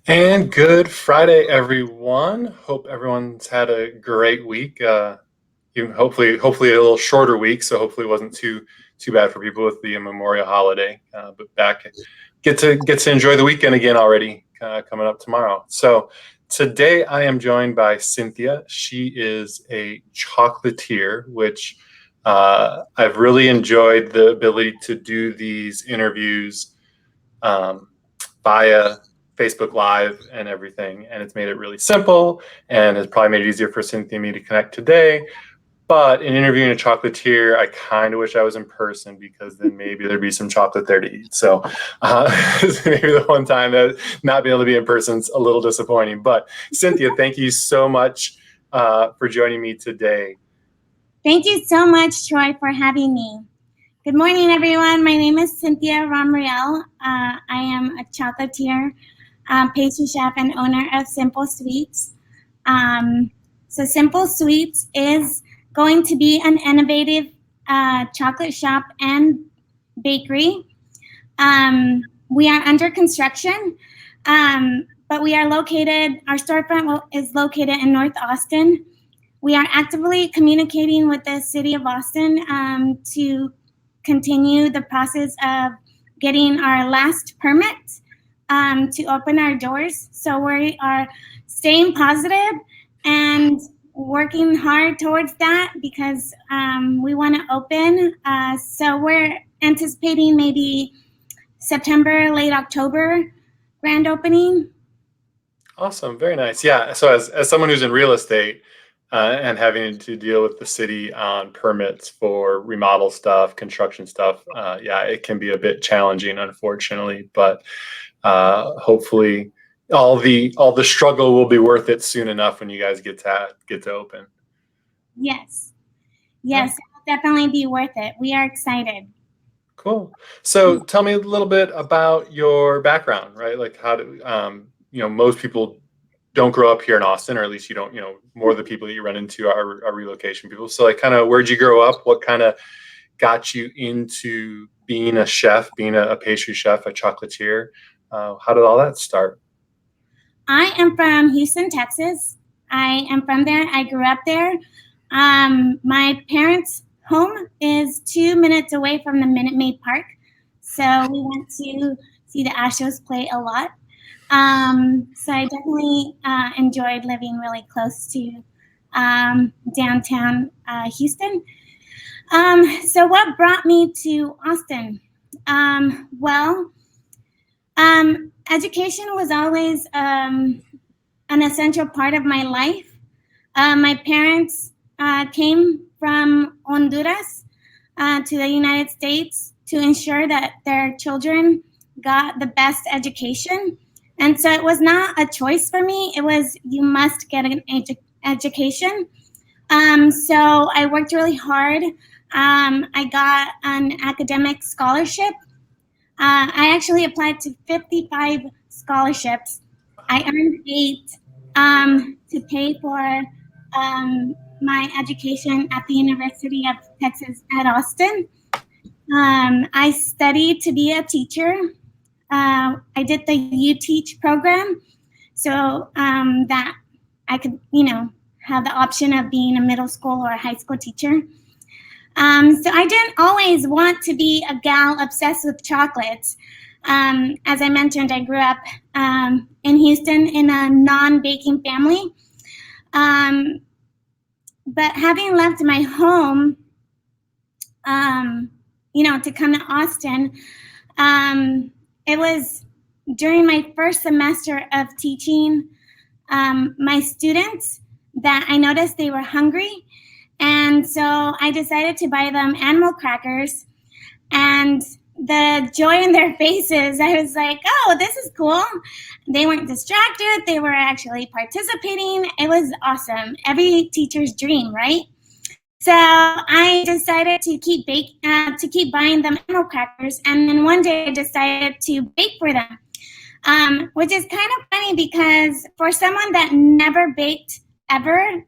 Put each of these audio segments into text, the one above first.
And good Friday, everyone. Hope everyone's had a great week. Hopefully a little shorter week, so hopefully it wasn't too bad for people with the Memorial holiday. But back, get to enjoy the weekend again already, coming up tomorrow. So today I am joined by Cynthia. She is a chocolatier, which I've really enjoyed the ability to do these interviews um, via Facebook Live and everything. And it's made it really simple and has probably made it easier for Cynthia and me to connect today. But in interviewing a chocolatier, I kind of wish I was in person because then maybe there'd be some chocolate there to eat. So maybe the one time that not being able to be in person is a little disappointing. But Cynthia, thank you so much for joining me today. Thank you so much, Troy, for having me. Good morning, everyone. My name is Cinthya Romriell. I am a chocolatier, pastry chef, and owner of CinfulSweets. So CinfulSweets is going to be an innovative chocolate shop and bakery. We are under construction, but we are located, our storefront is located in North Austin. We are actively communicating with the city of Austin to continue the process of getting our last permit to open our doors. So we are staying positive and working hard towards that because we want to open. So we're anticipating maybe September, late October grand opening. Awesome. Very nice. Yeah. So as someone who's in real estate, and having to deal with the city on permits for remodel stuff, construction stuff, yeah, it can be a bit challenging, unfortunately. But hopefully, all the struggle will be worth it soon enough when you guys get to open. Yes, yes, it'll definitely be worth it. We are excited. Cool. So tell me a little bit about your background, right? Like how do most people don't grow up here in Austin, or at least you don't, more of the people that you run into are relocation people. So like kind of where'd you grow up? What kind of got you into being a chef, being a pastry chef, a chocolatier? How did all that start? I am from Houston, Texas. I am from there. I grew up there. My parents' home is 2 minutes away from the Minute Maid Park. So we went to see the Astros play a lot. So I definitely enjoyed living really close to downtown Houston. So what brought me to Austin? Well, education was always an essential part of my life. My parents came from Honduras to the United States to ensure that their children got the best education. And so it was not a choice for me. It was, you must get an education. So I worked really hard. I got an academic scholarship. I actually applied to 55 scholarships. I earned 8 to pay for my education at the University of Texas at Austin. I studied to be a teacher. I did the You Teach program so that I could, have the option of being a middle school or a high school teacher. So I didn't always want to be a gal obsessed with chocolates. As I mentioned, I grew up in Houston in a non-baking family. But having left my home, to come to Austin, it was during my first semester of teaching my students that I noticed they were hungry. And so I decided to buy them animal crackers, and the joy in their faces, I was like, oh, this is cool. They weren't distracted. They were actually participating. It was awesome. Every teacher's dream, right? So I decided to keep buying them animal crackers. And then one day I decided to bake for them, which is kind of funny because for someone that never baked ever,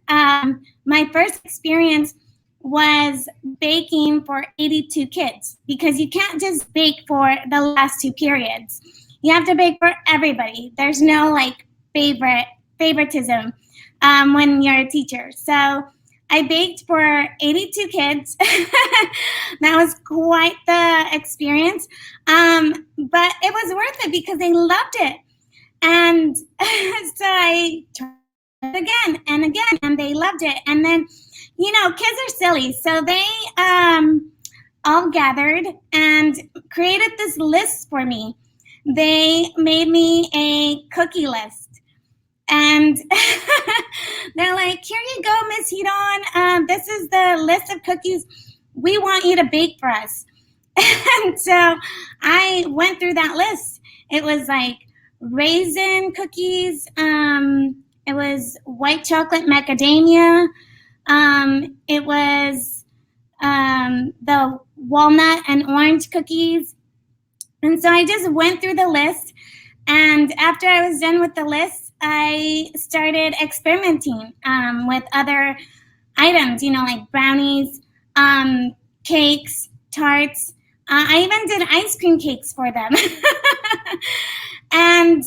my first experience was baking for 82 kids because you can't just bake for the last 2 periods. You have to bake for everybody. There's no like favoritism when you're a teacher. So I baked for 82 kids. That was quite the experience. But it was worth it because they loved it. And so I tried it again and again, and they loved it. And then, you know, kids are silly. So they all gathered and created this list for me. They made me a cookie list. And they're like, here you go, Miss Hidon. This is the list of cookies we want you to bake for us. And so I went through that list. It was like raisin cookies. It was white chocolate macadamia. It was the walnut and orange cookies. And so I just went through the list. And after I was done with the list, I started experimenting with other items, you know, like brownies, cakes, tarts. I even did ice cream cakes for them. And,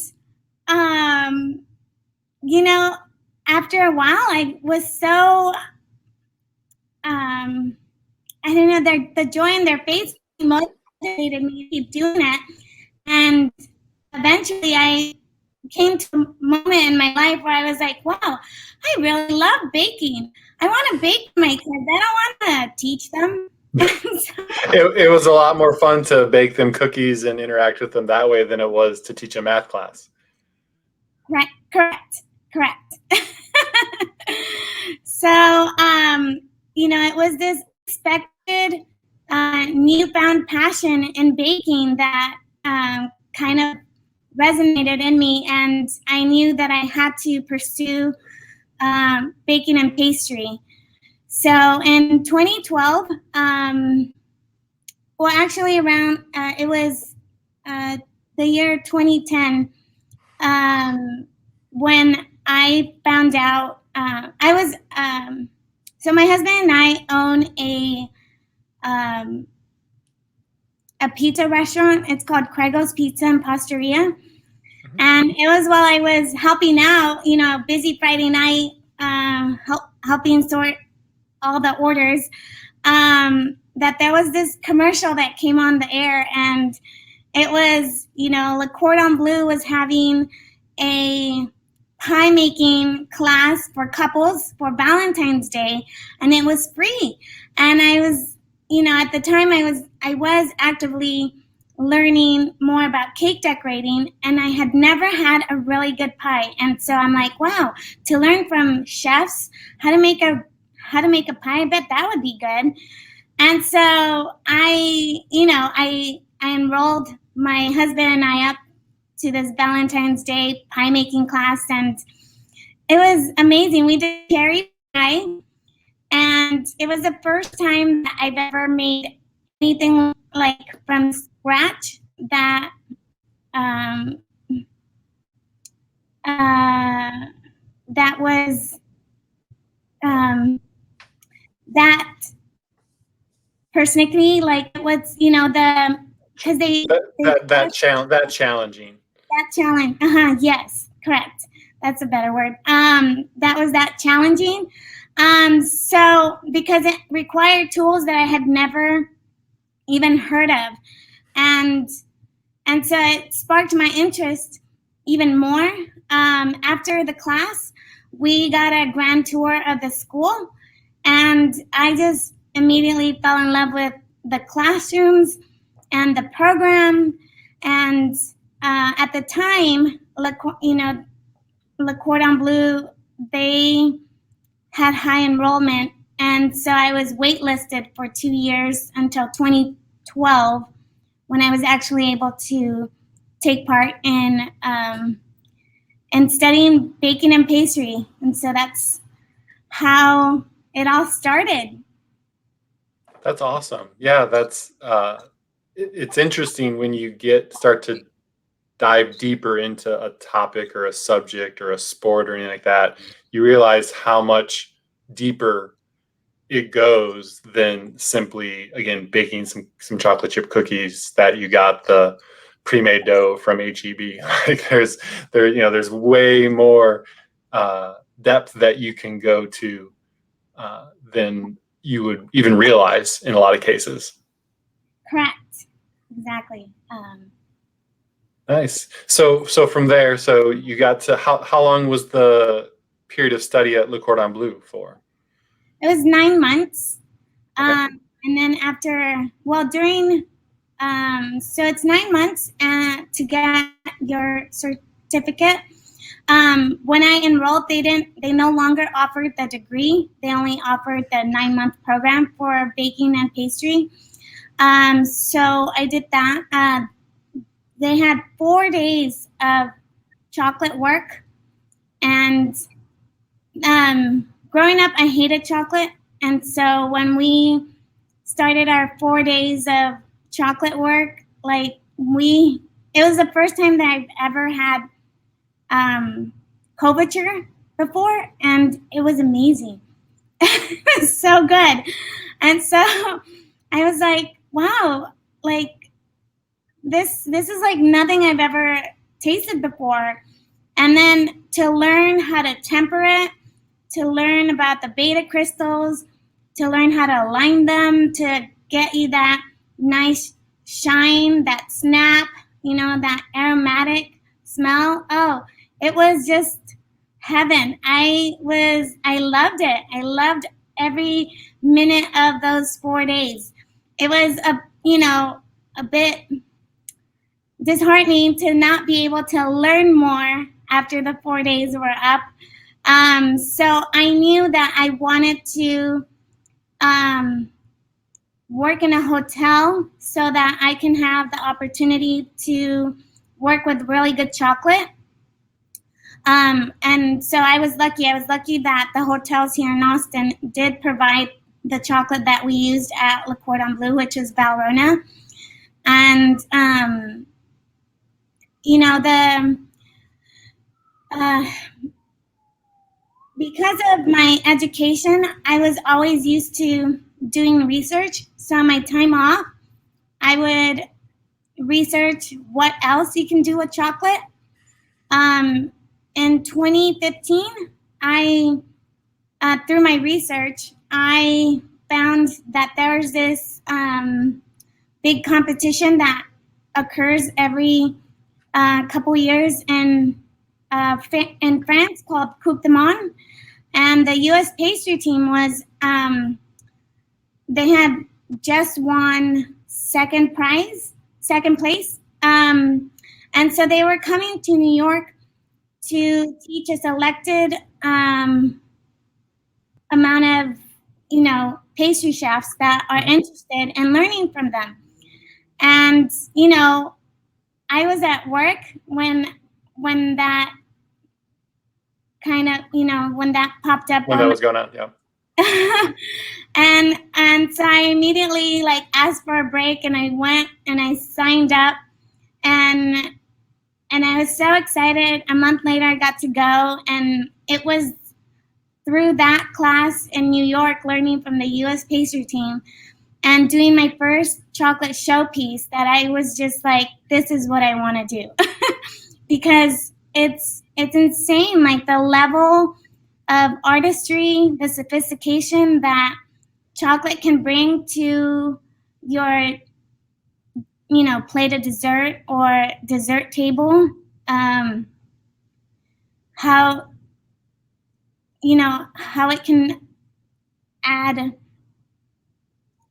you know, after a while, I was so, I don't know, the joy in their face motivated me to keep doing it. And eventually I came to a moment in my life where I was like, wow, I really love baking. I want to bake my kids. I don't want to teach them. It was a lot more fun to bake them cookies and interact with them that way than it was to teach a math class. Correct. So, you know, it was this expected newfound passion in baking that kind of resonated in me, and I knew that I had to pursue baking and pastry. So in 2012, well, actually around, it was the year 2010, when I found out, so my husband and I own a pizza restaurant. It's called Craigo's Pizza and Pastaria. Mm-hmm. And it was while I was helping out, you know, busy Friday night, helping sort all the orders, that there was this commercial that came on the air, and it was, you know, Le Cordon Bleu was having a pie making class for couples for Valentine's Day, and it was free. And I was, you know, at the time I was actively learning more about cake decorating, and I had never had a really good pie. And so I'm like, wow, to learn from chefs how to make a pie, I bet that would be good. And so I enrolled my husband and I up to this Valentine's Day pie making class, and it was amazing. We did cherry pie, and it was the first time that I've ever made anything like from scratch that that was that persnickety, like it was, you know, the because that challenging. That challenge. Yes, correct. That's a better word. That was that challenging. So because it required tools that I had never even heard of, and so it sparked my interest even more. After the class, we got a grand tour of the school, and I just immediately fell in love with the classrooms and the program. And at the time, Le Cordon Bleu, they had high enrollment, and so I was waitlisted for 2 years until 2012, when I was actually able to take part in studying baking and pastry. And so that's how it all started. That's awesome. Yeah, that's it's interesting when you start to dive deeper into a topic or a subject or a sport or anything like that. You realize how much deeper it goes than simply, again, baking some chocolate chip cookies that you got the pre-made dough from HEB. Like there's way more depth that you can go to than you would even realize in a lot of cases. Correct. Exactly. Nice. So from there, so you got to how long was the period of study at Le Cordon Bleu for? It was 9 months. Okay. And then during, so it's 9 months to get your certificate. When I enrolled, they no longer offered the degree. They only offered the 9-month program for baking and pastry. So I did that. They had 4 days of chocolate work, and growing up, I hated chocolate. And so when we started our 4 days of chocolate work, it was the first time that I've ever had couverture before, and it was amazing. It was so good. And so I was like, wow, like this is like nothing I've ever tasted before. And then to learn how to temper it, to learn about the beta crystals, to learn how to align them to get you that nice shine, that snap, that aromatic smell. Oh, it was just heaven. I loved it. I loved every minute of those 4 days. It was a bit disheartening to not be able to learn more after the 4 days were up. So I knew that I wanted to work in a hotel so that I can have the opportunity to work with really good chocolate. And so I was lucky. I was lucky that the hotels here in Austin did provide the chocolate that we used at Le Cordon Bleu, which is Valrhona. And, because of my education, I was always used to doing research. So on my time off, I would research what else you can do with chocolate. In 2015, through my research, I found that there's this big competition that occurs every couple years in France called Coupe du Monde. And the U.S. pastry team they had just won second place. And so they were coming to New York to teach a selected amount of, pastry chefs that are interested in learning from them. And, I was at work when that kind of, when that popped up. When that was going on, yeah. and so I immediately asked for a break, and I went and I signed up, and I was so excited. A month later, I got to go, and it was through that class in New York, learning from the U.S. pastry team and doing my first chocolate showpiece that I was just like, this is what I want to do. Because it's insane, the level of artistry, the sophistication that chocolate can bring to your, plate of dessert or dessert table. How it can add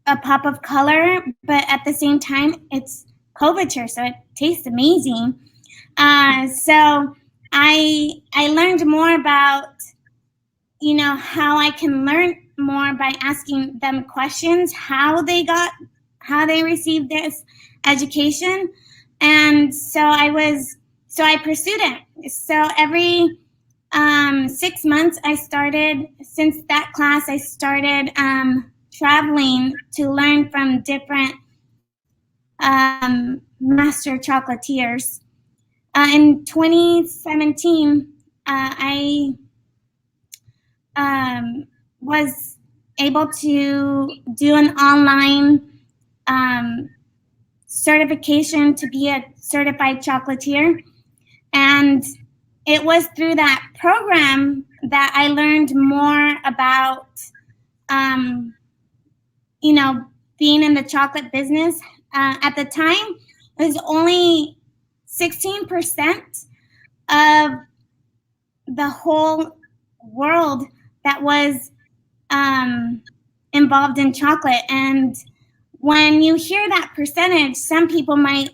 a pop of color, but at the same time, it's couverture, so it tastes amazing. So I learned more about, how I can learn more by asking them questions, how they received this education. And so I pursued it. So every 6 months since that class, I started traveling to learn from different master chocolatiers. In 2017, I was able to do an online certification to be a certified chocolatier. And it was through that program that I learned more about, you know, being in the chocolate business. At the time, it was only 16% of the whole world that was involved in chocolate. And when you hear that percentage, some people might,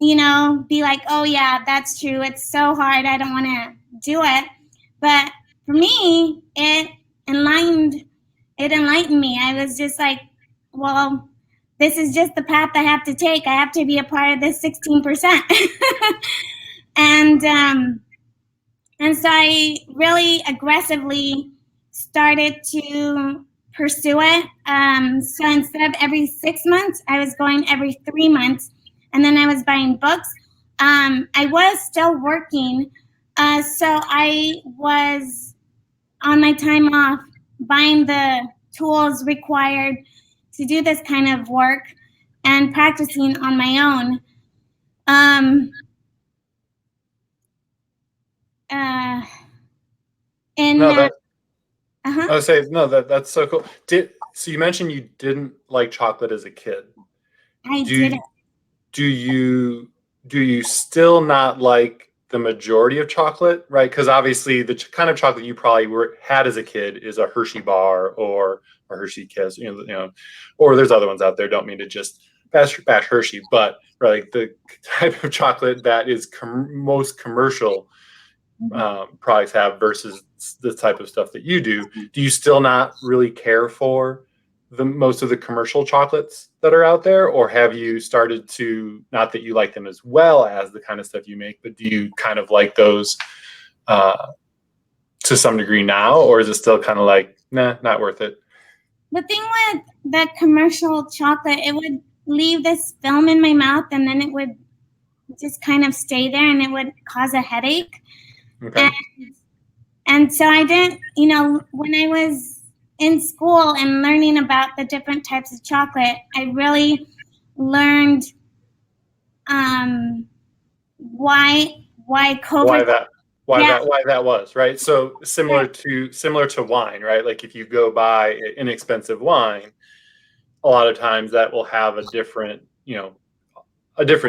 you know, be like, oh yeah, that's true, it's so hard, I don't want to do it. But for me, it enlightened me. I was just like, well, this is just the path I have to take. I have to be a part of this 16%. And so I really aggressively started to pursue it. So instead of every 6 months, I was going every 3 months, and then I was buying books. I was still working, so I was on my time off buying the tools required to do this kind of work and practicing on my own. I would say no. That's so cool. So you mentioned you didn't like chocolate as a kid. I didn't. Do you still not like the majority of chocolate, right? Because obviously the kind of chocolate you probably had as a kid is a Hershey bar or a Hershey Kiss, or there's other ones out there. Don't mean to just bash Hershey, but right, the type of chocolate that is most commercial products have versus the type of stuff that you do. Do you still not really care for the most of the commercial chocolates that are out there, or have you started to, not that you like them as well as the kind of stuff you make, but do you kind of like those to some degree now, or is it still kind of like, nah, not worth it? The thing with the commercial chocolate, it would leave this film in my mouth, and then it would just kind of stay there, and it would cause a headache. Okay. And so I didn't, when I was in school and learning about the different types of chocolate, I really learned why COVID. Why that was, right? So similar to wine, right? Like if you go buy inexpensive wine, a lot of times that will have a different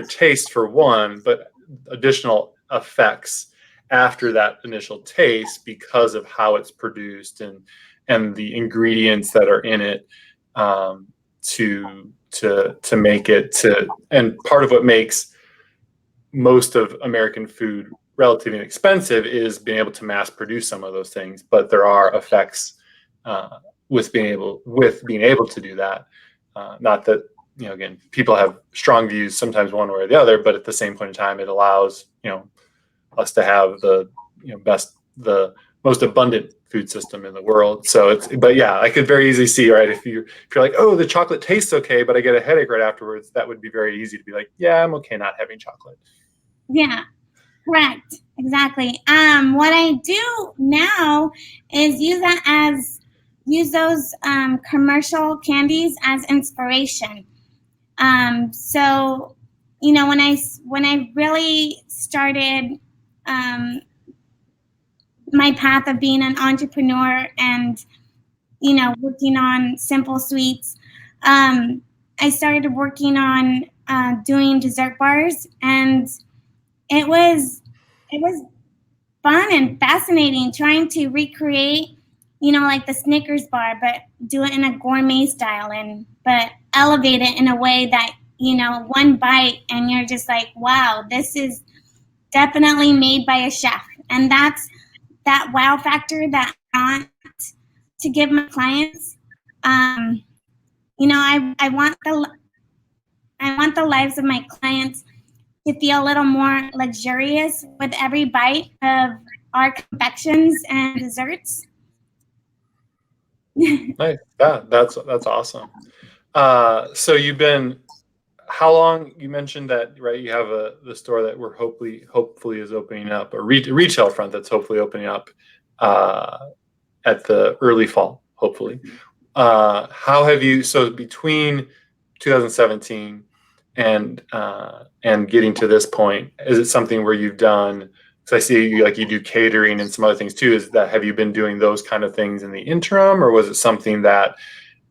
taste for one, but additional effects after that initial taste because of how it's produced and the ingredients that are in it to make it and part of what makes most of American food relatively inexpensive is being able to mass produce some of those things, but there are effects with being able to do that. Not that again, people have strong views sometimes one way or the other, but at the same point in time, it allows us to have the most abundant food system in the world. So but yeah, I could very easily see, right, if you're like, oh, the chocolate tastes okay, but I get a headache right afterwards, that would be very easy to be like, yeah, I'm okay not having chocolate. Yeah, correct, exactly. What I do now is use those commercial candies as inspiration. So when I really started my path of being an entrepreneur and working on CinfulSweets, I started working on doing dessert bars, and it was fun and fascinating trying to recreate like the Snickers bar, but do it in a gourmet style, but elevate it in a way that one bite and you're just like, wow, this is definitely made by a chef. And that's that wow factor that I want to give my clients. I want the lives of my clients to feel a little more luxurious with every bite of our confections and desserts. Nice. That's awesome. So how long? You mentioned that, right? You have the store that we're hopefully is opening up, a retail front that's hopefully opening up at the early fall, hopefully. How have you? So between 2017 and getting to this point? Is it something where you've done? Because I see you do catering and some other things too. Have you been doing those kind of things in the interim, or was it something that?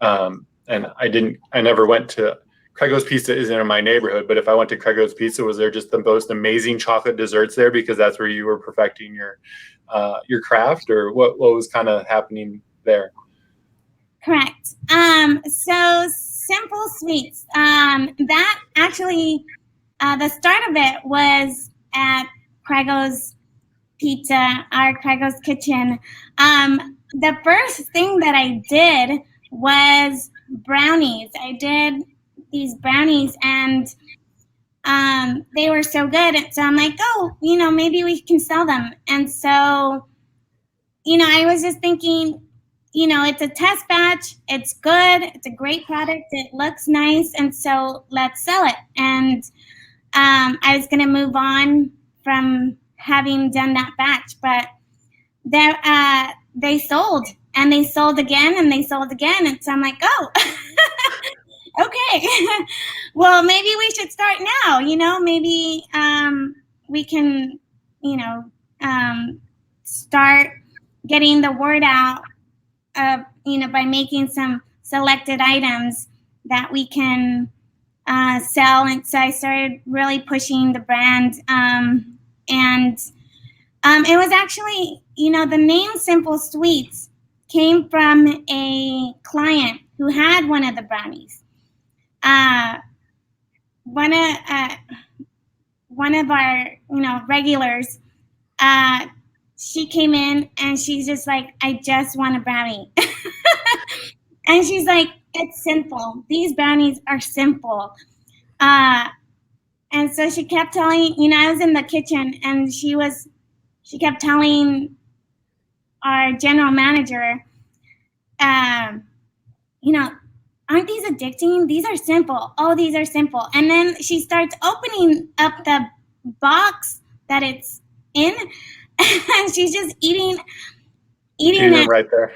And I never went to Craigos Pizza isn't in my neighborhood, but if I went to Craigos Pizza, was there just the most amazing chocolate desserts there because that's where you were perfecting your craft, or what was kind of happening there? Correct. So CinfulSweets. That actually, the start of it was at Craigos Pizza, our Craigos Kitchen. The first thing that I did was brownies. I did these brownies, and they were so good. So I'm like, oh, maybe we can sell them. And so, I was just thinking, it's a test batch. It's good. It's a great product. It looks nice. And so let's sell it. And I was going to move on from having done that batch, but they sold, and they sold again, and they sold again. And so I'm like, oh, okay. Well, maybe we should start now. Maybe we can, start getting the word out of, by making some selected items that we can sell. And so I started really pushing the brand. And it was actually, the name CinfulSweets came from a client who had one of the brownies. One of our, regulars, she came in and she's just like, I just want a brownie. And she's like, it's simple. These brownies are simple. And so she kept telling, I was in the kitchen, and she kept telling our general manager, aren't these addicting? These are simple. Oh, these are simple. And then she starts opening up the box that it's in, and she's just eating it right there,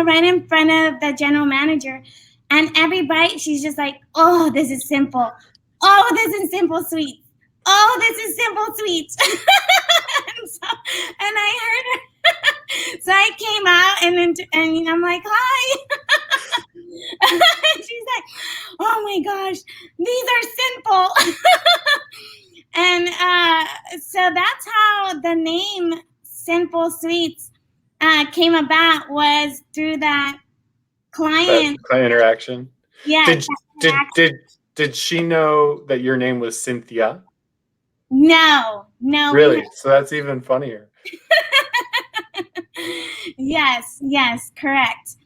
right in front of the general manager. And every bite, she's just like, oh, this is simple. Oh, this is CinfulSweets. Oh, this is CinfulSweets. and I heard her. So I came out, and I'm like, hi. And she's like, oh my gosh, these are simple. And so that's how the name CinfulSweets came about, was through that client interaction. Yeah. Did she know that your name was Cynthia? No. Really? So that's even funnier. Yes, correct.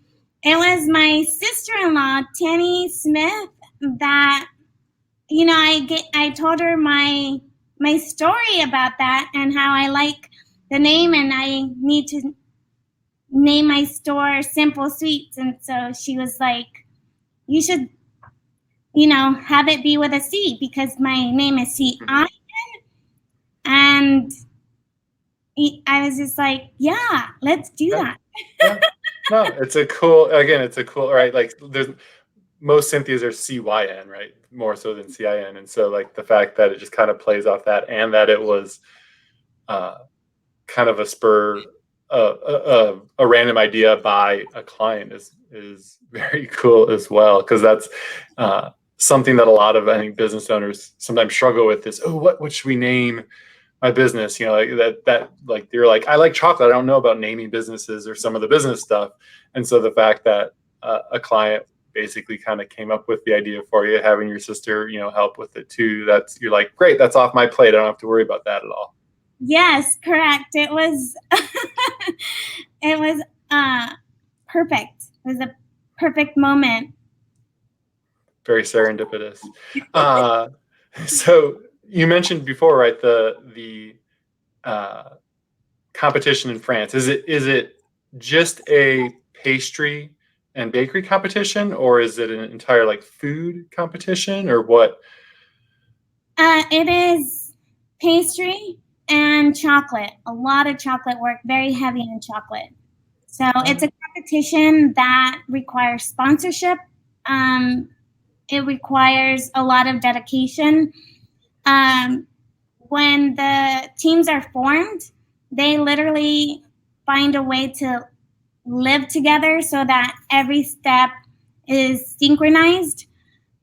It was my sister-in-law, Tanny Smith, that I told her my story about that and how I like the name, and I need to name my store CinfulSweets. And so she was like, you should have it be with a C, because my name is C-I-N. And I was just like, yeah, let's do that. Yeah. No, it's a cool, right? Like most Cynthias are C-Y-N, right? More so than C-I-N. And so like the fact that it just kind of plays off that, and that it was kind of a random idea by a client is very cool as well. Cause that's something that a lot of, I think, business owners sometimes struggle with is, oh, what should we name my business? Like that like you're like, I like chocolate. I don't know about naming businesses or some of the business stuff. And so the fact that a client basically kind of came up with the idea for you, having your sister, help with it too. You're like, great, that's off my plate. I don't have to worry about that at all. Yes, correct. It was, it was perfect. It was a perfect moment. Very serendipitous. So you mentioned before, right, the competition in France. Is it just a pastry and bakery competition, or is it an entire like food competition, or what? It is pastry and chocolate. A lot of chocolate work, very heavy in chocolate. So it's a competition that requires sponsorship. it requires a lot of dedication. When the teams are formed, they literally find a way to live together so that every step is synchronized.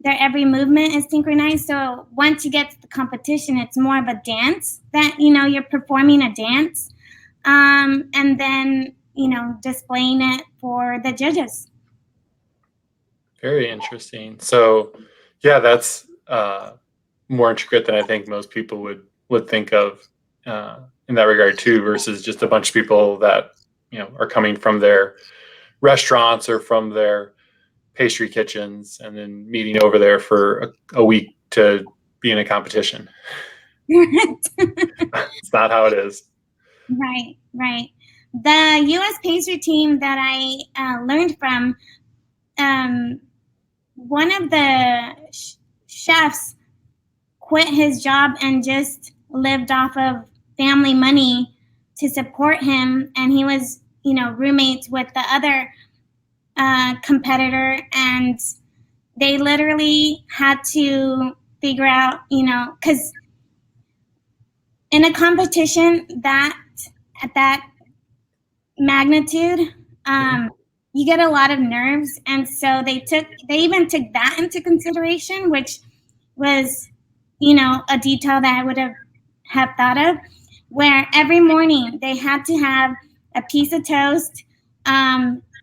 Their every movement is synchronized. So once you get to the competition, it's more of a dance that, you're performing a dance, and then, displaying it for the judges. Very interesting. So, yeah, that's more intricate than I think most people would think of in that regard too, versus just a bunch of people that are coming from their restaurants or from their pastry kitchens and then meeting over there for a week to be in a competition. It's not how it is. Right. The U.S. pastry team that I learned from, one of the chefs quit his job and just lived off of family money to support him, and he was, roommates with the other competitor, and they literally had to figure out, because in a competition at that magnitude, you get a lot of nerves, and so they even took that into consideration, which was, a detail that I would have thought of, where every morning they had to have a piece of toast,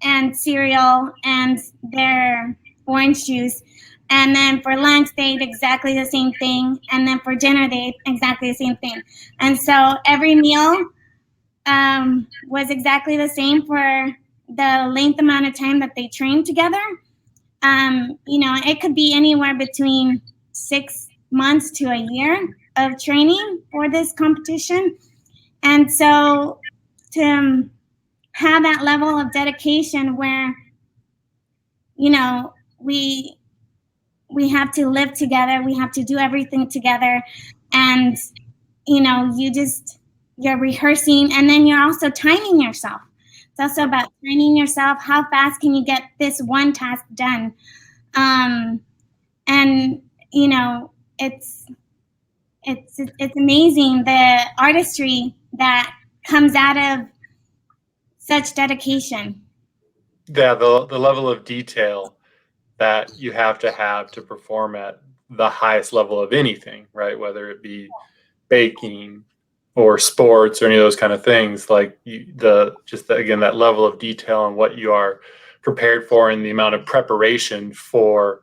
and cereal and their orange juice. And then for lunch, they ate exactly the same thing. And then for dinner, they ate exactly the same thing. And so every meal was exactly the same for the length amount of time that they trained together. It could be anywhere between 6 months to a year of training for this competition. And so to have that level of dedication where, we have to live together, we have to do everything together, and you're rehearsing, and then you're also timing yourself. It's also about timing yourself. How fast can you get this one task done? And it's amazing the artistry that comes out of such dedication. Yeah, the level of detail that you have to perform at the highest level of anything, right? Whether it be baking or sports or any of those kind of things, like again, that level of detail and what you are prepared for and the amount of preparation for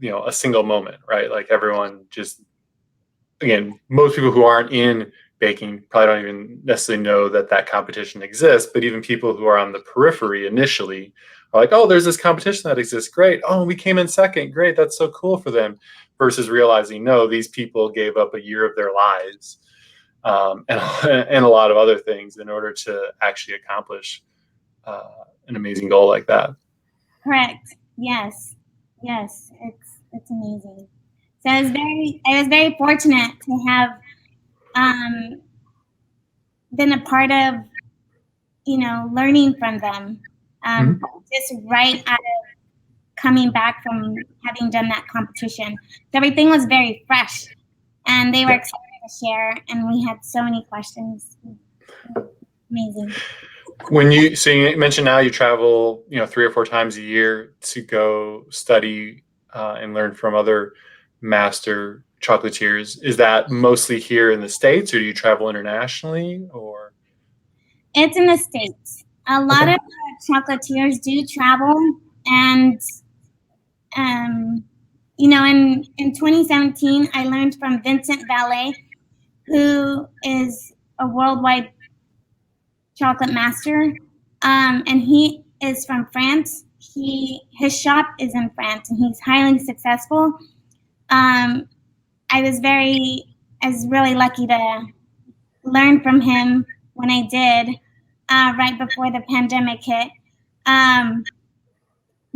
a single moment, right? Like everyone just, again, most people who aren't in baking probably don't even necessarily know that competition exists, but even people who are on the periphery initially are like, oh, there's this competition that exists, great, oh, we came in second, great, that's so cool for them, versus realizing, no, these people gave up a year of their lives, and a lot of other things in order to actually accomplish an amazing goal like that. Correct. Yes. It's amazing. So I was very fortunate to have been a part of, learning from them, just right out of coming back from having done that competition. So everything was very fresh, and they were excited to share, and we had so many questions. Amazing. So you mentioned now you travel, 3 or 4 times a year to go study and learn from other master chocolatiers. Is that mostly here in the States, or do you travel internationally, or? It's in the States. A lot of chocolatiers do travel, and in 2017, I learned from Vincent Valet, who is a worldwide chocolate master, and he is from France. His shop is in France, and he's highly successful. I was really lucky to learn from him when I did, right before the pandemic hit,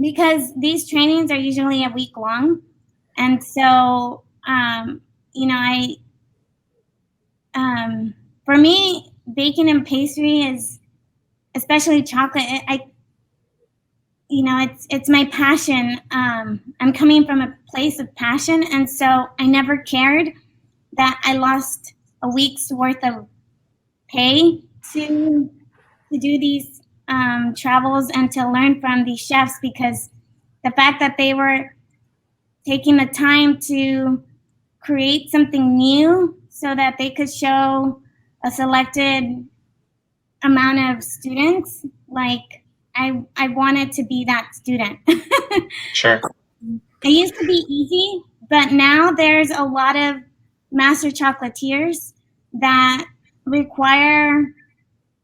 because these trainings are usually a week long, and so for me, baking and pastry is, especially chocolate, it's my passion. I'm coming from a place of passion, and so I never cared that I lost a week's worth of pay to do these travels and to learn from these chefs, because the fact that they were taking the time to create something new so that they could show a selected amount of students, like I wanted to be that student. Sure. It used to be easy, but now there's a lot of master chocolatiers that require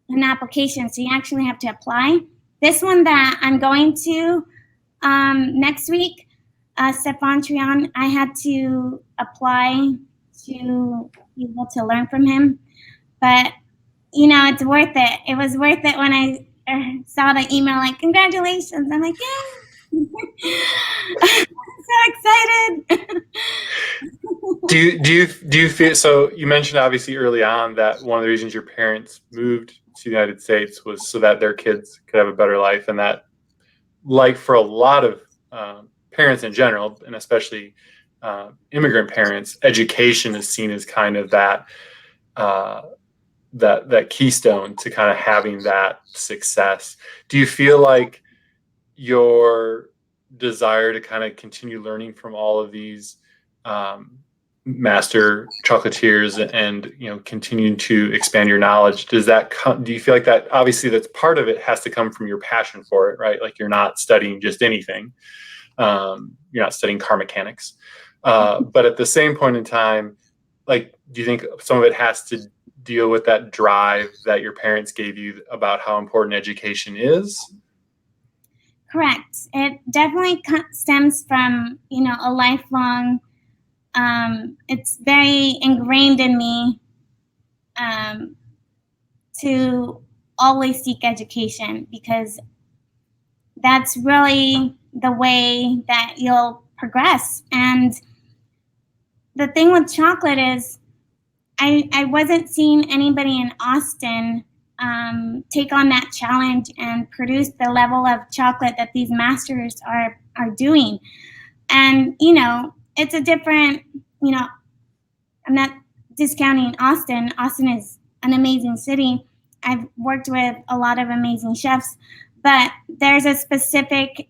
an application, so you actually have to apply. This one that I'm going to next week, Septentrion, I had to apply to be able to learn from him, but it's worth it. It was worth it when I saw the email like, congratulations. I'm like, yeah. I'm so excited. Do you feel, so you mentioned obviously early on that one of the reasons your parents moved to the United States was so that their kids could have a better life, and that, like for a lot of parents in general, and especially immigrant parents, education is seen as kind of that that keystone to kind of having that success. Do you feel like your desire to kind of continue learning from all of these master chocolatiers and continue to expand your knowledge, do you feel like that, obviously that's part of it, has to come from your passion for it, right? Like you're not studying just anything, you're not studying car mechanics, but at the same point in time, like, do you think some of it has to deal with that drive that your parents gave you about how important education is? Correct. It definitely stems from a lifelong. It's very ingrained in me to always seek education, because that's really the way that you'll progress. And the thing with chocolate is, I wasn't seeing anybody in Austin take on that challenge and produce the level of chocolate that these masters are doing. And it's a different, I'm not discounting Austin. Austin is an amazing city. I've worked with a lot of amazing chefs, but there's specific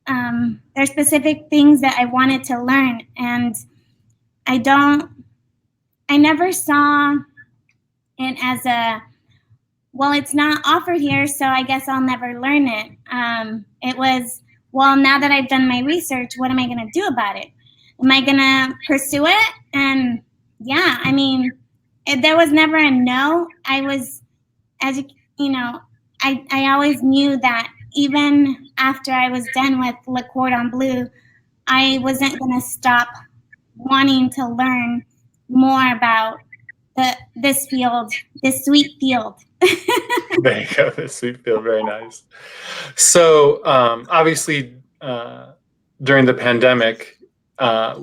things that I wanted to learn, and I never saw it as well, it's not offered here, so I guess I'll never learn it. It was, well, now that I've done my research, what am I going to do about it? Am I going to pursue it? And yeah, I mean, there was never a no. I was, I always knew that even after I was done with Le Cordon Bleu, I wasn't going to stop wanting to learn more about this field, this sweet field. There you go, the sweet field, very nice. So obviously during the pandemic, how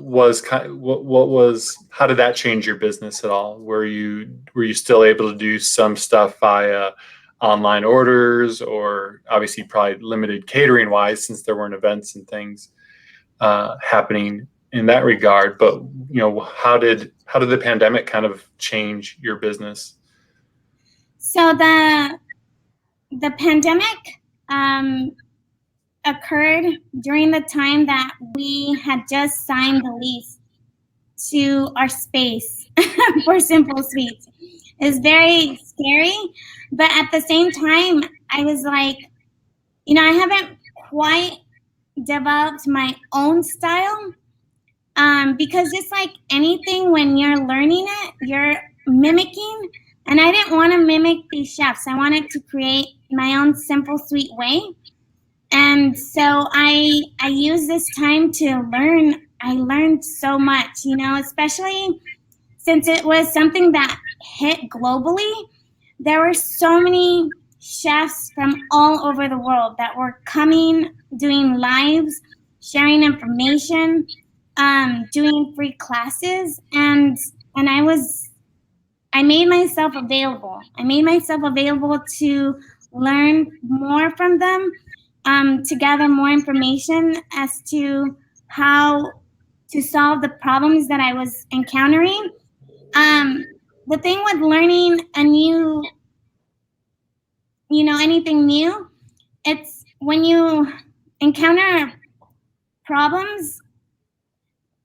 did that change your business at all? Were you still able to do some stuff via online orders, or obviously probably limited catering wise since there weren't events and things happening in that regard, but how did the pandemic kind of change your business? So the pandemic occurred during the time that we had just signed the lease to our space for CinfulSweets. It's very scary, but at the same time, I was like, I haven't quite developed my own style, because just like anything, when you're learning it, you're mimicking. And I didn't want to mimic these chefs. I wanted to create my own simple, sweet way. And so I used this time to learn. I learned so much, especially since it was something that hit globally. There were so many chefs from all over the world that were coming, doing lives, sharing information, doing free classes, and I made myself available. I made myself available to learn more from them, to gather more information as to how to solve the problems that I was encountering. The thing with learning a new, anything new, it's when you encounter problems,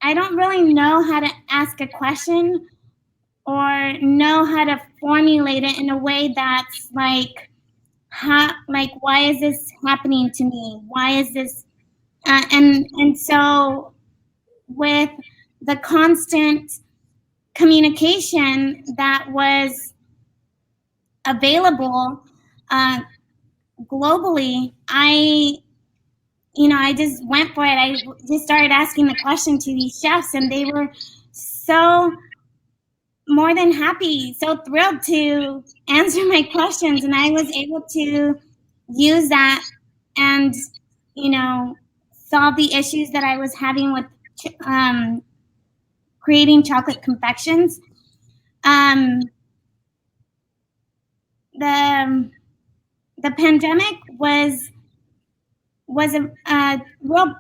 I don't really know how to ask a question or know how to formulate it in a way that's like, why is this happening to me? Why is this? And so with the constant communication that was available globally, I just went for it. I just started asking the question to these chefs, and they were so more than happy, so thrilled to answer my questions, and I was able to use that and solve the issues that I was having with creating chocolate confections. The pandemic was a real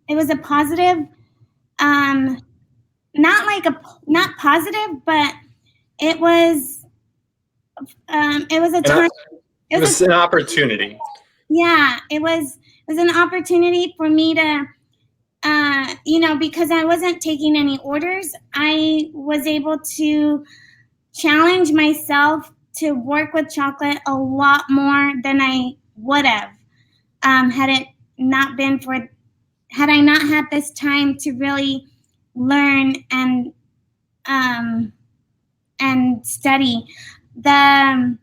it was a positive, not positive, but it was a time. It was an opportunity. Yeah, it was an opportunity for me to, because I wasn't taking any orders, I was able to challenge myself to work with chocolate a lot more than I would have had I not had this time to really learn and study. I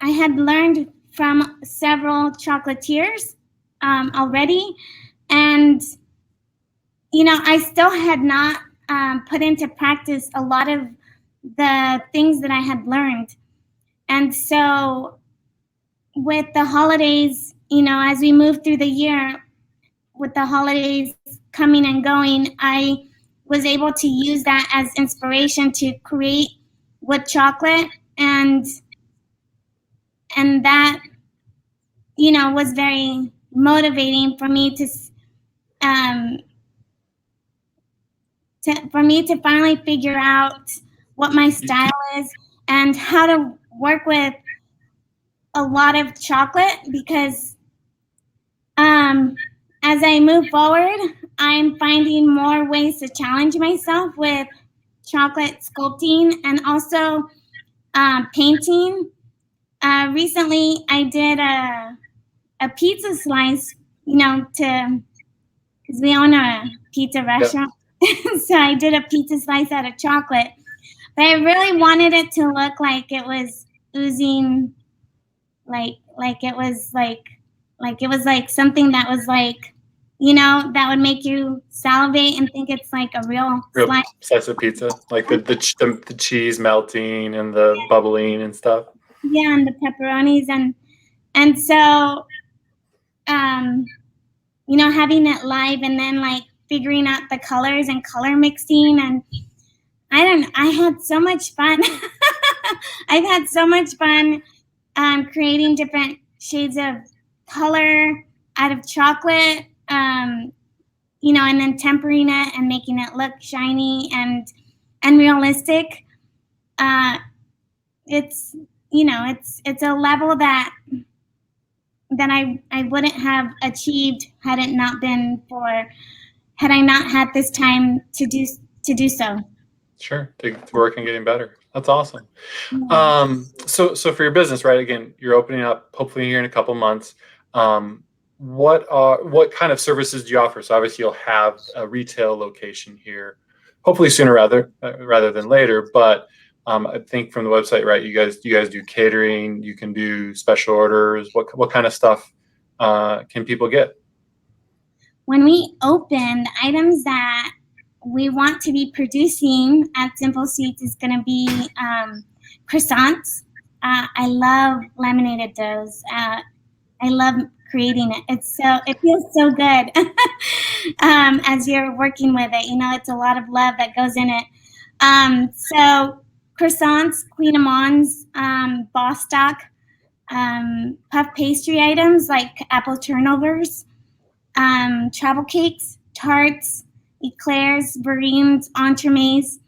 had learned from several chocolatiers already, and I still had not put into practice a lot of the things that I had learned. And so with the holidays, as we move through the year, with the holidays coming and going, I was able to use that as inspiration to create with chocolate, and that was very motivating for me to finally figure out what my style is and how to work with a lot of chocolate, because as I move forward, I'm finding more ways to challenge myself with chocolate sculpting and also painting. Recently, I did a pizza slice, because we own a pizza restaurant. Yep. So I did a pizza slice out of chocolate, but I really wanted it to look like it was oozing, like it was like something that was like, that would make you salivate and think it's like a real slice of pizza, like the cheese melting and the bubbling and stuff. Yeah, and the pepperonis and so having it live and then like figuring out the colors and color mixing, and I had so much fun. I've had so much fun creating different shades of color out of chocolate, and then tempering it and making it look shiny and realistic. It's it's a level that I wouldn't have achieved had I not had this time to do so. Sure, to work on getting better. That's awesome. Yeah. So for your business, right? Again, you're opening up hopefully here in a couple months. What kind of services do you offer? So obviously you'll have a retail location here, hopefully sooner rather than later. But I think from the website, right? You guys do catering. You can do special orders. What kind of stuff can people get? When we open, the items that we want to be producing at CinfulSweets is going to be croissants. I love laminated doughs. I love creating it. It feels so good as you're working with it. It's a lot of love that goes in it. So croissants, Queen Amands, Bostock, puff pastry items like apple turnovers, travel cakes, tarts, eclairs, barines, entremets,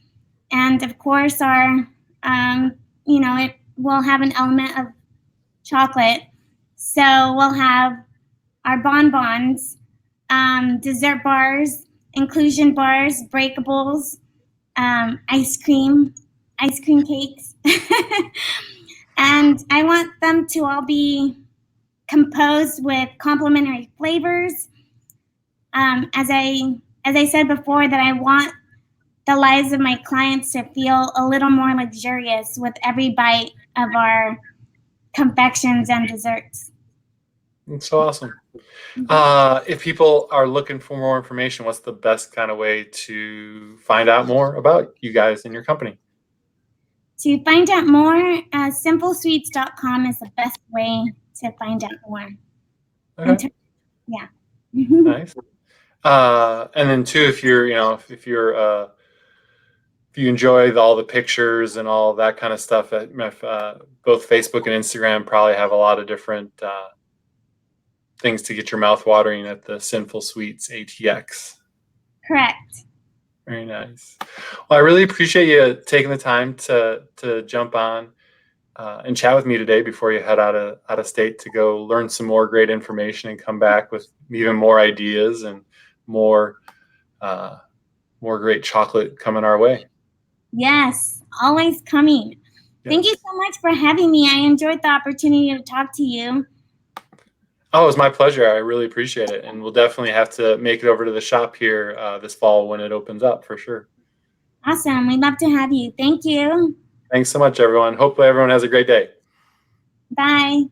and of course our, it will have an element of chocolate. So we'll have our bonbons, dessert bars, inclusion bars, breakables, ice cream cakes. And I want them to all be composed with complementary flavors. As I said before, that I want the lives of my clients to feel a little more luxurious with every bite of our confections and desserts. That's so awesome. If people are looking for more information, what's the best kind of way to find out more about you guys and your company? To find out more, CinfulSweets.com is the best way to find out more. Okay. Yeah. Nice. And then too, if you enjoy all the pictures and all that kind of stuff, both Facebook and Instagram probably have a lot of different things to get your mouth watering at the CinfulSweets ATX. Correct. Very nice. Well, I really appreciate you taking the time to jump on and chat with me today before you head out of state to go learn some more great information and come back with even more ideas and more great chocolate coming our way. Yes, always coming. Yes. Thank you so much for having me. I enjoyed the opportunity to talk to you. Oh, it was my pleasure. I really appreciate it. And we'll definitely have to make it over to the shop here this fall when it opens up for sure. Awesome. We'd love to have you. Thank you. Thanks so much, everyone. Hopefully everyone has a great day. Bye.